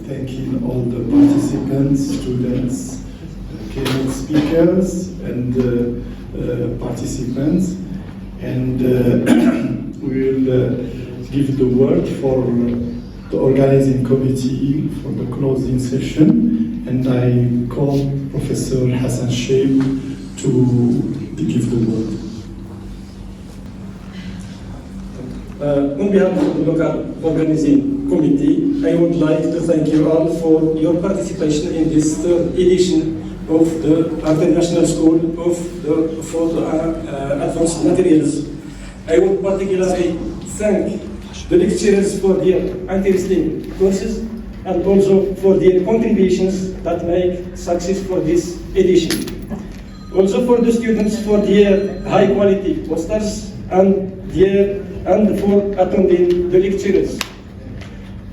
thanking all the participants, students, keynote speakers, and participants. And we will give the word for the organizing committee for the closing session. And I call Professor Hassan Sheikh to give the word. On behalf of the local organizing committee, I would like to thank you all for your participation in this third edition of the International School for Advanced Materials. I would particularly thank the lecturers for their interesting courses and also for their contributions that make success for this edition. Also for the students for their high quality posters and for attending the lectures.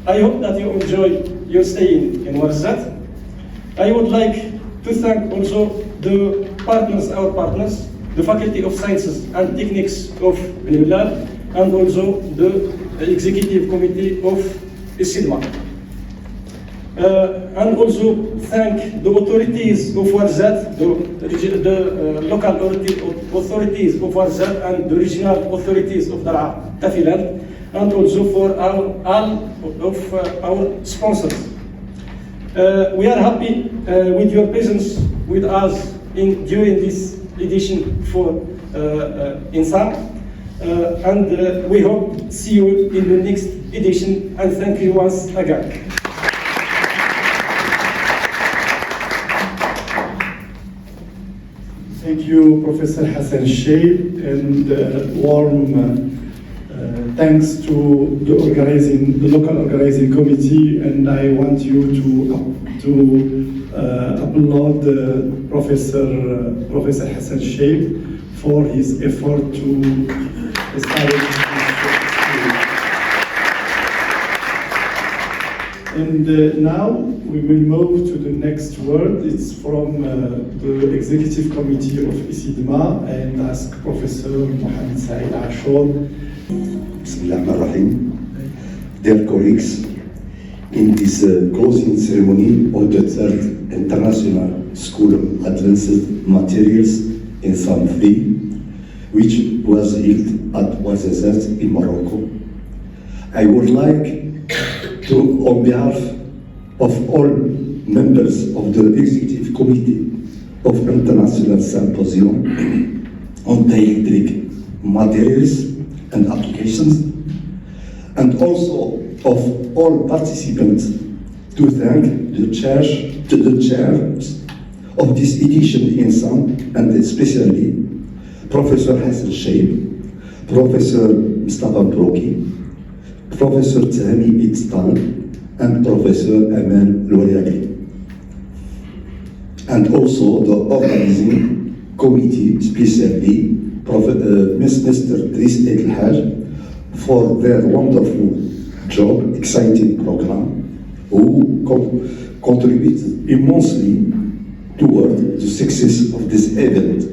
I hope that you enjoy your stay in Ouarzazate. I would like to thank also the partners, our partners, the Faculty of Sciences and Techniques of Benin, and also the Executive Committee of InSAM'3. And also thank the authorities of Ouarzazate, the local authorities of Ouarzazate and the regional authorities of Daraa, Tafiland, and also for all of our sponsors. We are happy with your presence with us during this edition for InSAM', and we hope to see you in the next edition, and thank you once again. Thank you, Professor Hassan Sheikh, and warm thanks to the local organizing committee. And I want you to applaud Professor Hassan Sheikh for his effort to establish this school. And now we will move to the next word. It's from the Executive Committee of InSAM'3, and ask Professor Mohamed Saeed Ashur. Bismillahirrahmanirrahim. Dear colleagues, in this closing ceremony of the third International School of Advanced Materials InSAM'3, which was held at Ouarzazate in Morocco, I would like to, on behalf of all members of the Executive Committee of International Symposium on Dielectric Materials and Applications, and also of all participants, to thank the chairs of this edition in InSAM', and especially Professor Hassan Sheikh, Professor Mustafa Broki, Professor Tahmi Iqtal, and Professor Aman Louriaghi, and also the organizing committee, especially Mr. Driss El Haj, for their wonderful job, exciting program, who contributed immensely toward the success of this event.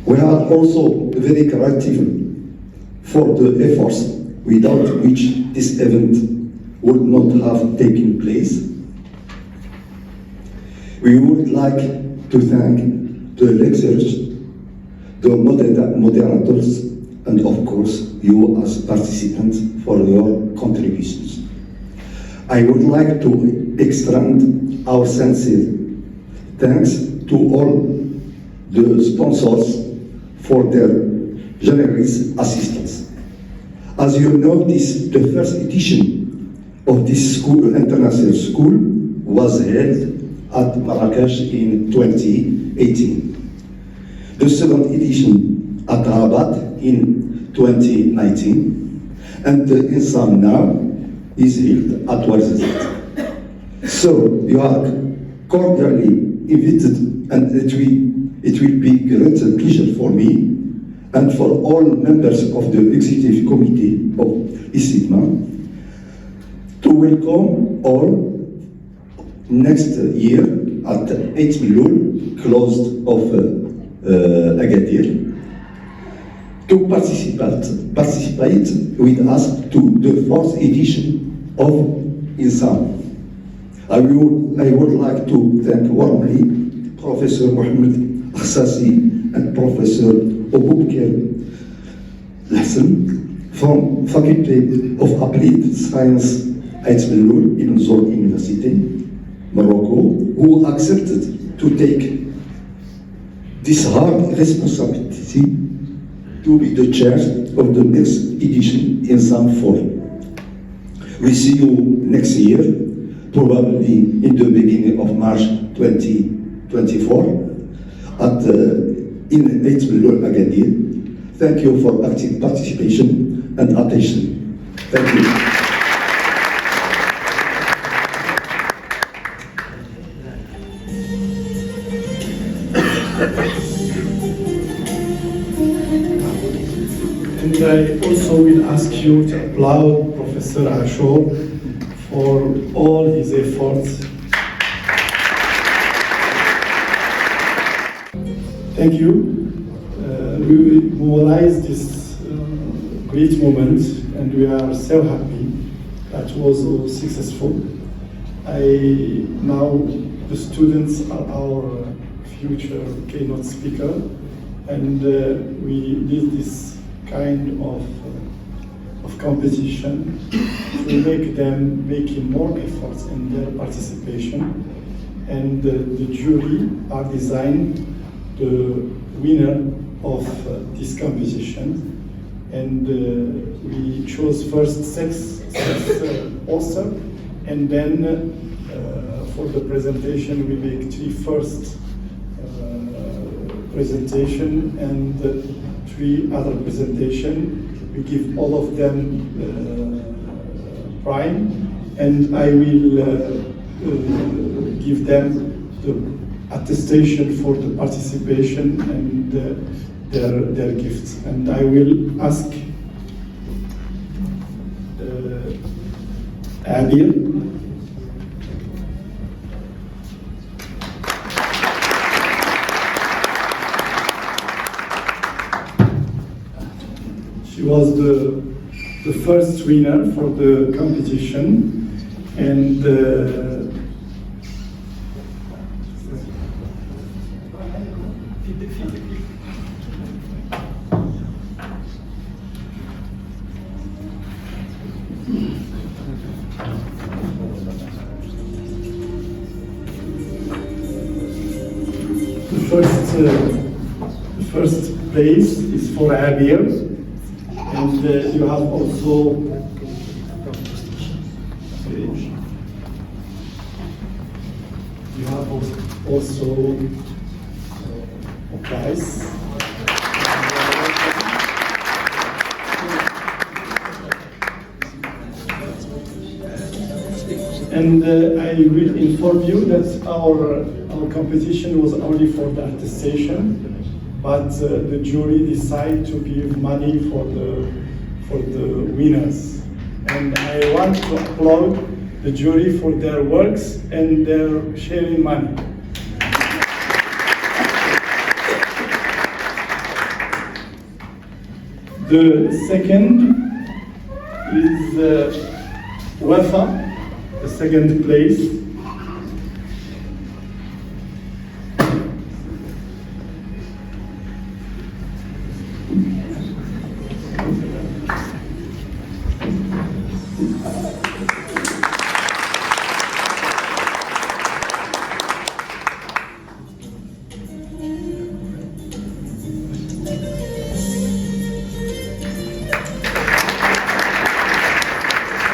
We are also very grateful for the efforts without which this event would not have taken place. We would like to thank the lecturers, the moderators, and of course you as participants for your contributions. I would like to extend our sincere thanks to all the sponsors for their generous assistance. As you know, the first edition of this school, international school, was held at Marrakesh in 2018. The second edition at Rabat in 2019, and the InSAM' now is held at Ouarzazate. So you are cordially invited, and it will be a great pleasure for me and for all members of the Executive Committee of InSAM' to welcome all next year at 8 Milul, close of Agadir, to participate with us to the fourth edition of InSAM'. I would like to thank warmly Professor Mohammed Ouarzazate and Professor Abubakar Hassan from Faculty of Applied Science at Belloul in Zor University, Morocco, who accepted to take this hard responsibility to be the chair of the next edition InSAM'3. We see you next year, probably in the beginning of March 2024, in Belloul Agadir. Thank you for active participation and attention. Thank you. And I also will ask you to applaud Professor Ashur for all his efforts. Thank you. We mobilized this great moment and we are so happy that was all successful. Now the students are our future keynote speaker, and we need this kind of competition to make them making more efforts in their participation, and the jury are designed the winner of this competition, and we chose first six authors, and then for the presentation we make three first presentation and three other presentation. We give all of them prime, and I will give them the attestation for the participation and their gifts. And I will ask Abir. She was the first winner for the competition, and the first place is for Abir. And you have also a prize. And I will inform you that our competition was only for the attestation, but the jury decided to give money for the winners. And I want to applaud the jury for their works and their sharing money. The second is Wafa, the second place.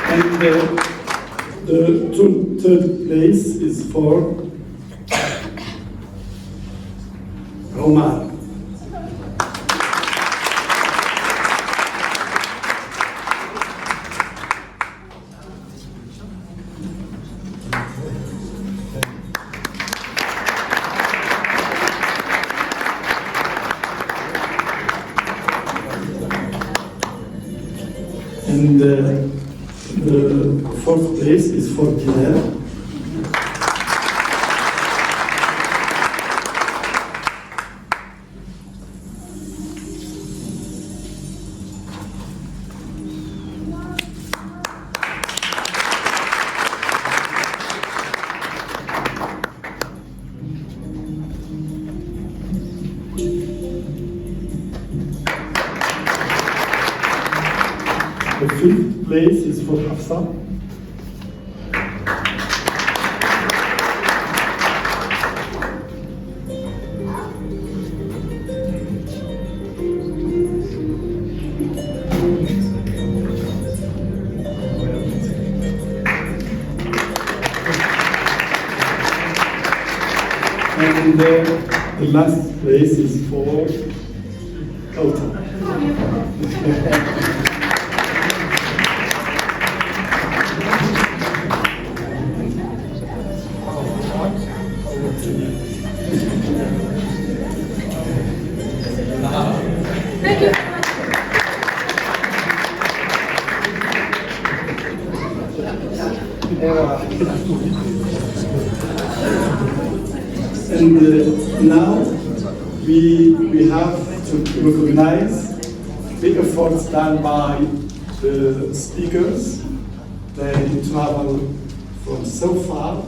And the third place is for Omar. And the fourth place is for Bilal. The fifth place is for Hafsa. And the last place is for Kauta. Thank you. And now we have to recognize the efforts done by the speakers. They travel from so far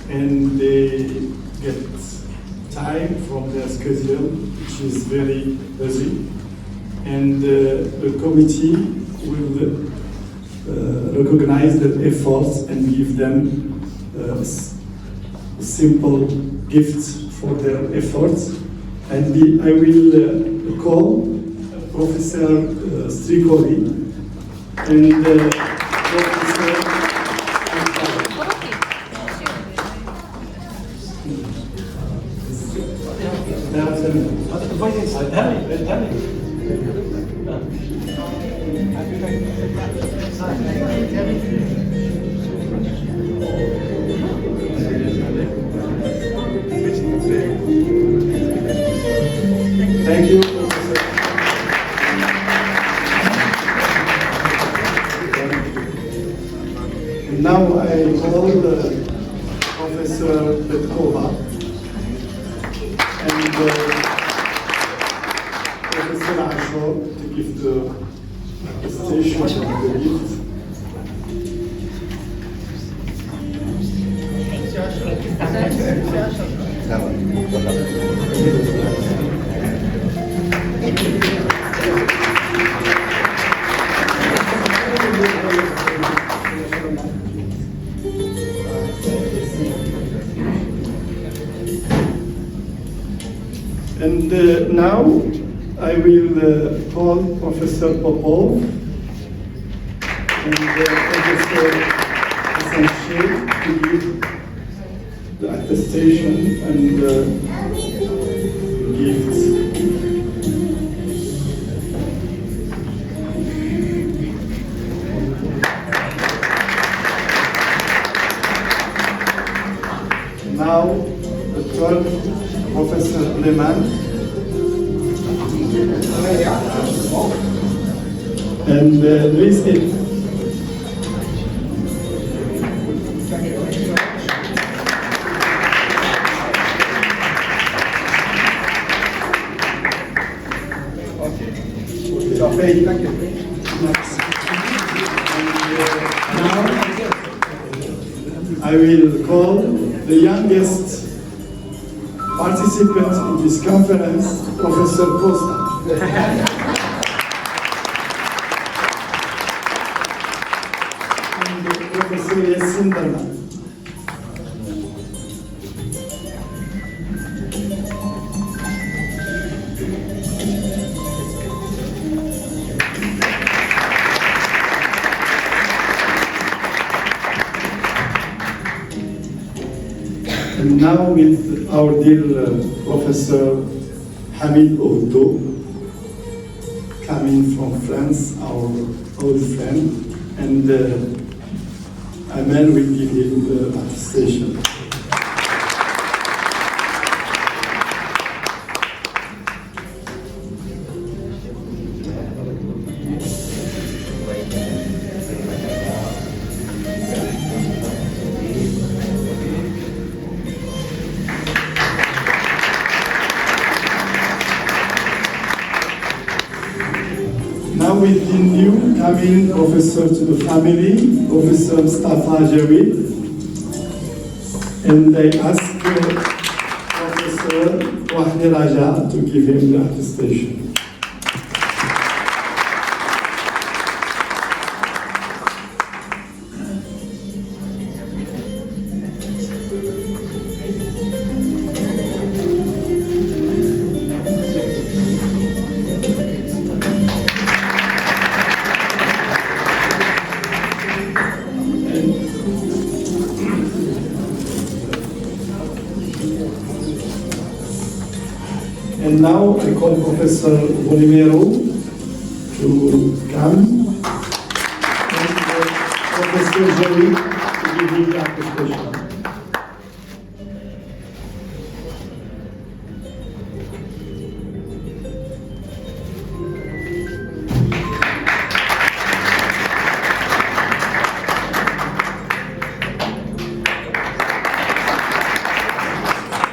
and they get time from their schedule, which is very busy. And the committee will recognize their efforts and give them simple gifts for their efforts. And I will call Professor Strikoli and Professor Thank you, Professor. And now I call Professor Petkova and Professor Ashor to give the station the gift. And now I will call Professor Popov and Professor Hassan Sheikh to give the attestation and gifts. Now the 12th Professor Lehmann. And Luis it. Thank you. Now I will call the youngest participant in this conference, Professor Costa. And Professor Yassin Darman. And now with our dear Professor Hamid Oudo, coming from France, our old friend, and Amel will give him the attestation. Now with the new coming professor to the family, Professor Mustafa Javid, and I ask Professor Wahdi Raja to give him the attestation. And now I call Professor Bolimero to come, and Professor Jerry to give his application.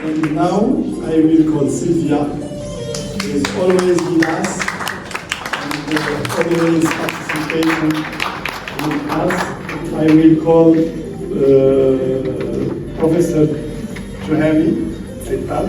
And now I will call Sylvia, who is always with us and always participating with us. I will call Professor Johami Fetal.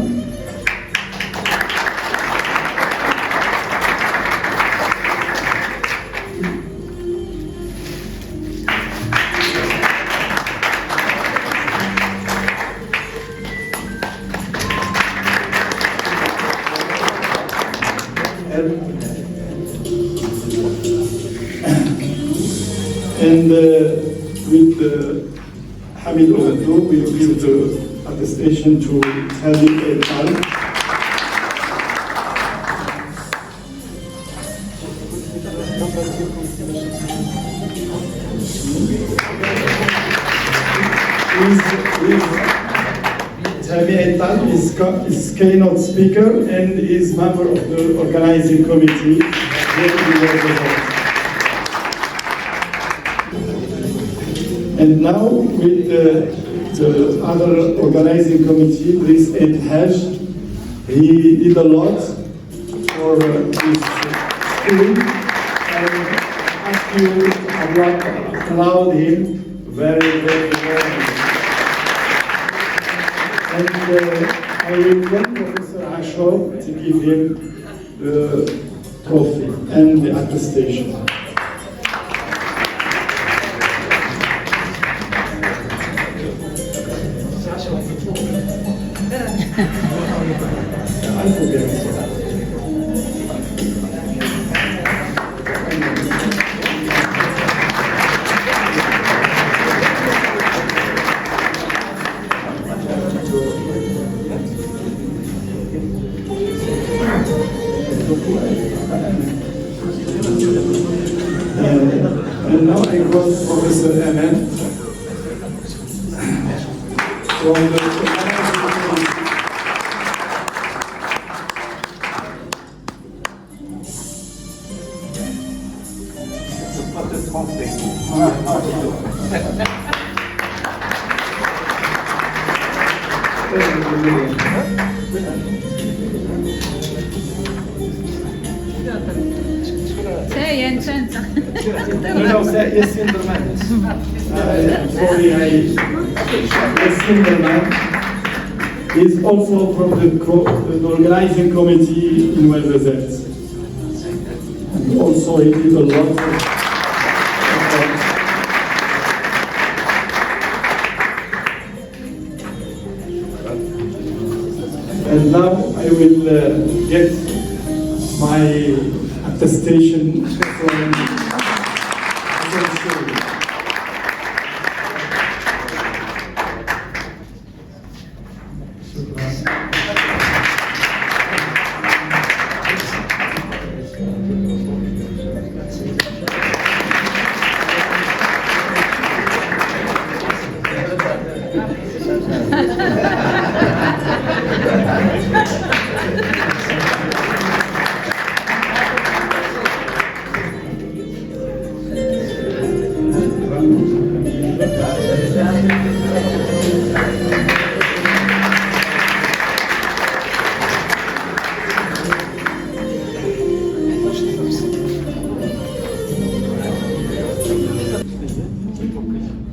And with Hamid Oudou, we will give the attestation to Hadi El-Al. Hadi El-Al is keynote speaker and is member of the organizing committee. And now with the other organizing committee, Brice El Haj, he did a lot for this school, and ask you allowed him very, very well. And I will want Professor Ashok to give him the trophy and the attestation. I forget. And now I call Professor Aman from the is also from the organizing committee in Ouarzazate. And also he did a lot of and now I will get my attestation from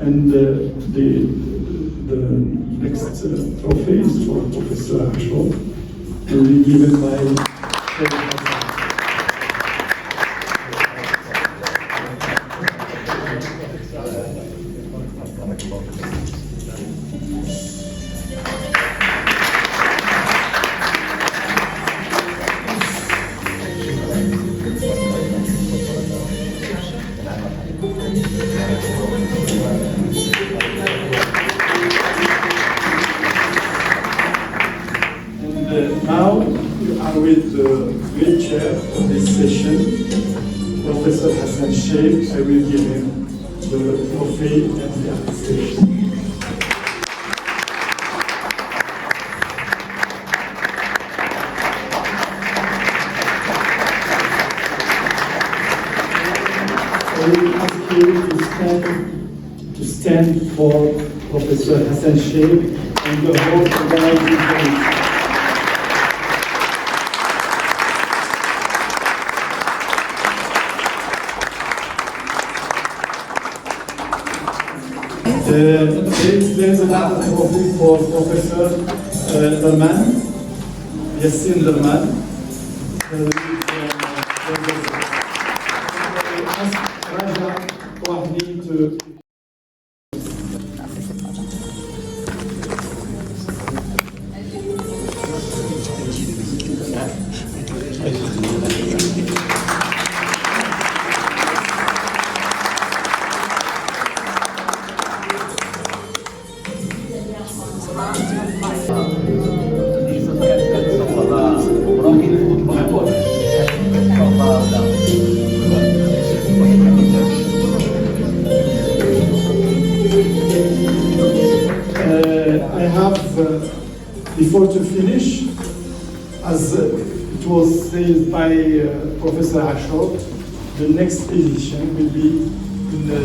and the next trophy is for Professor Ashok, will be given by now you are with Professor Hassan Sheikh, I will give him the trophy and the attestation. I will ask you to stand for Professor Hassan Sheikh and the whole organizing committee. There is another trophy for Professor Derman, Yassin Derman. Ask Raja Wahdi to I have, before to finish, as it was said by Professor Ashok, the next edition will be in the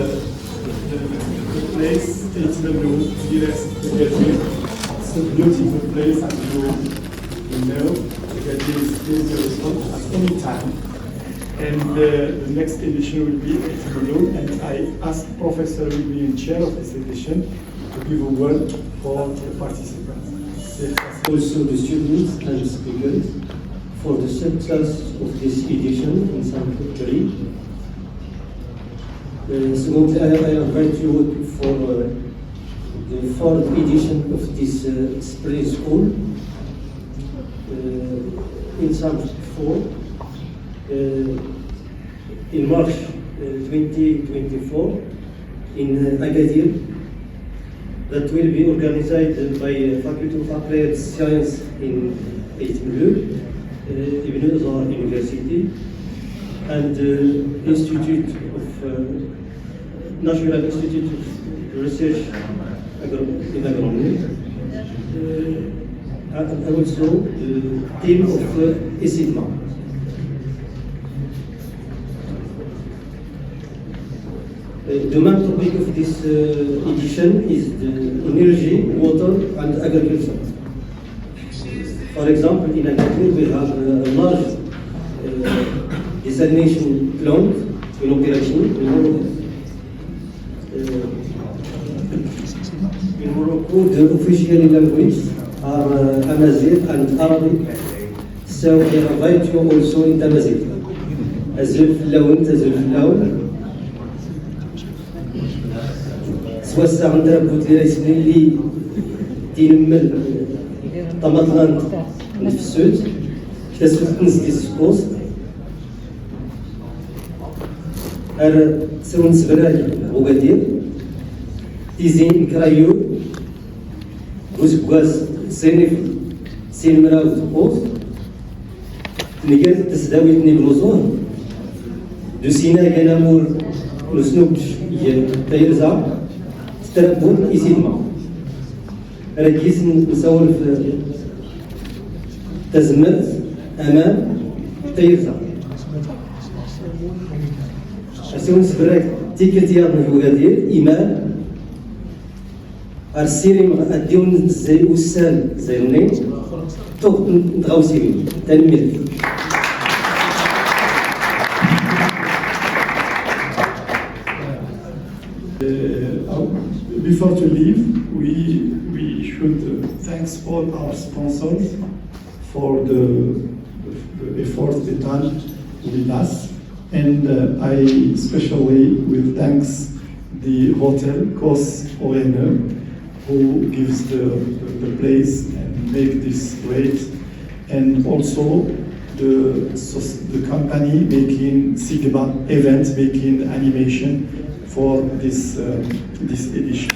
place, it's a beautiful place, and you know, that is at any time. And the next edition will be at Blue, and I asked Professor will be in chair of this edition to give a word for the participants. Also the students and speakers for the success of this edition in InSAM'3. Secondly, I invite you for the fourth edition of this spring school, InSAM'4, in March 2024 in Agadir. That will be organized by Faculty of Applied Science in InSAM'3, Ibn Azhar University, and Institute of National Institute of Research in Agronomy, and also the team of InSAM'3. The main topic of this edition is the energy, water, and agriculture. For example, in Agadir we have a large desalination plant in operation in Morocco. In Morocco, the official languages are Amazigh and Arabic, so I invite you also in Amazigh. أزل في اللون تزل في اللون. توسع عندنا بوت لي رئيس اللي تينمل طماطلان في السود كتسفل تنزل السكوس ار سرون سبراج وغادير تيزين كرايو وزكواز سينيف سين مراو تقوس نيجان تسداوي تني بلوزون دو سينا كنامور نسنوكش تايرزا تربون يسمع ركيز نصور في تزمت امام تيرزا اسيون سبراك تيكتيار نوغادير ايمان ارسيري اديون زي وسال زيرني تو نتغاوسي تنمير. Before to leave, we should thank all our sponsors for the effort they done with us, and I especially will thanks the hotel Kos Orener, who gives the place and make this great, and also the company making Sigma events, making animation for this edition.